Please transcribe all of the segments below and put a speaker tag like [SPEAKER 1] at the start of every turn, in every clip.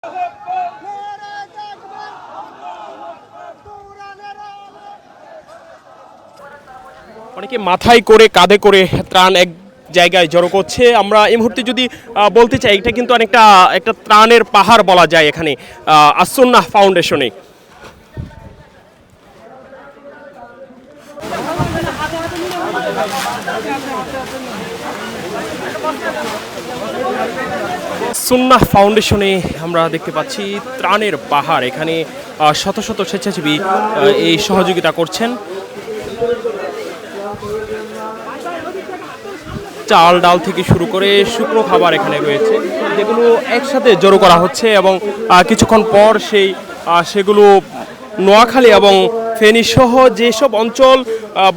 [SPEAKER 1] অনেকে মাথায় করে কাঁধে করে ত্রাণ এক জায়গায় জড়ো করছে। আমরা এই মুহূর্তে যদি বলতে চাই, এটা কিন্তু অনেকটা একটা ত্রাণের পাহাড় বলা যায় এখানে আসুন্নাহ ফাউন্ডেশনে। সুন্নাহ ফাউন্ডেশনে আমরা দেখতে পাচ্ছি ত্রাণের পাহাড়। এখানে শত শত স্বেচ্ছাসেবী এই সহযোগিতা করছেন। চাল ডাল থেকে শুরু করে শুকনো খাবার এখানে রয়েছে, যেগুলো একসাথে জড়ো করা হচ্ছে এবং কিছুক্ষণ পর সেগুলো নোয়াখালী এবং ফেনী সহ যেসব অঞ্চল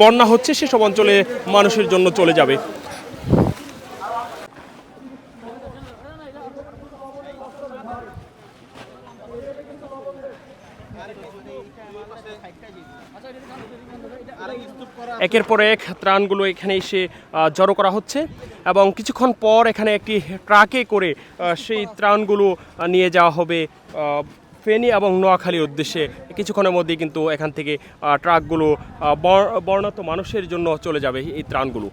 [SPEAKER 1] বন্যা হচ্ছে সেসব অঞ্চলে মানুষের জন্য চলে যাবে। একের পর এক ত্রাণগুলো এখানে এসে জড়ো করা হচ্ছে এবং কিছুক্ষণ পর এখানে একটি ট্রাকে করে সেই ত্রাণগুলো নিয়ে যাওয়া হবে ফেনী এবং নোয়াখালীর উদ্দেশ্যে। কিছুক্ষণের মধ্যেই কিন্তু এখান থেকে ট্রাকগুলো বর্ণাঢ্য মানুষের জন্য চলে যাবে এই ত্রাণগুলো।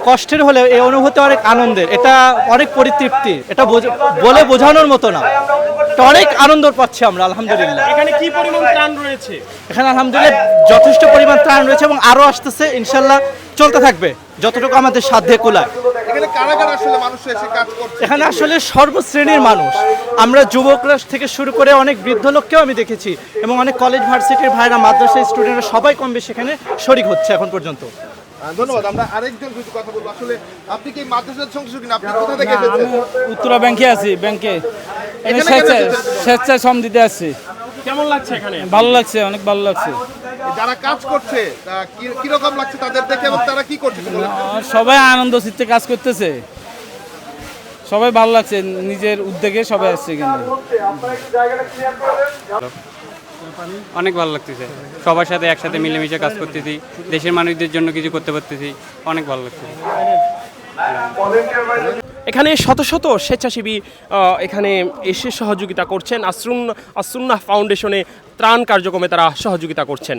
[SPEAKER 2] কষ্টের হলেও এই অনুভূতি অনেক আনন্দের, এটা অনেক পরিতৃপ্তি, এটা বলে বোঝানোর মতো না। এটা অনেক আনন্দ পাচ্ছি আমরা আলহামদুলিল্লাহ।
[SPEAKER 1] এখানে কি পরিমাণ ত্রাণ রয়েছে?
[SPEAKER 2] এখানে আলহামদুলিল্লাহ যথেষ্ট পরিমাণ ত্রাণ রয়েছে এবং আরো আসতেছে, ইনশাল্লাহ চলতে থাকবে যতটুকু আমাদের সাধ্যে কুলায়।
[SPEAKER 3] এখানে কারা কারা আসলে মানুষ এসে কাজ করছে?
[SPEAKER 2] এখানে আসলে সর্বশ্রেণীর মানুষ, আমরা যুবকরা থেকে শুরু করে অনেক বৃদ্ধ লোককেও আমি দেখেছি এবং অনেক কলেজ ভার্সিটির ভাইরা, মাদ্রাসার স্টুডেন্টরা সবাই কম বেশি এখানে শরিক হচ্ছে এখন পর্যন্ত।
[SPEAKER 3] ধন্যবাদ। আমরা আরেকজন কিছু কথা বলবো। আসলে আপনি কি মাদ্রাসার সঙ্গে কিনা, আপনি কোথা থেকে এসেছেন?
[SPEAKER 4] উত্তরা ব্যাংকে আছি, ব্যাংকে স্বেচ্ছায় শ্রম দিতে আসছি।
[SPEAKER 1] কেমন লাগছে এখানে?
[SPEAKER 4] ভালো লাগছে, অনেক ভালো লাগছে।
[SPEAKER 3] যারা কাজ করছে কিরকম লাগছে তাদের দেখে এবং তারা কি করছে?
[SPEAKER 4] সবাই আনন্দ চিত্তে কাজ করতেছে, সবাই ভালো লাগছে, নিজের উদ্যোগে সবাই আসছে এখানে।
[SPEAKER 5] অনেক ভালো লাগতেছে, সবার সাথে একসাথে মিলেমিশে কাজ করতেছি, দেশের মানুষদের জন্য কিছু করতে পারতেছি, অনেক ভালো লাগছে।
[SPEAKER 1] এখানে শত শত স্বেচ্ছাসেবী এখানে এসে সহযোগিতা করছেন। আসুন্নাহ ফাউন্ডেশনে ত্রাণ কার্যক্রমে তারা সহযোগিতা করছেন।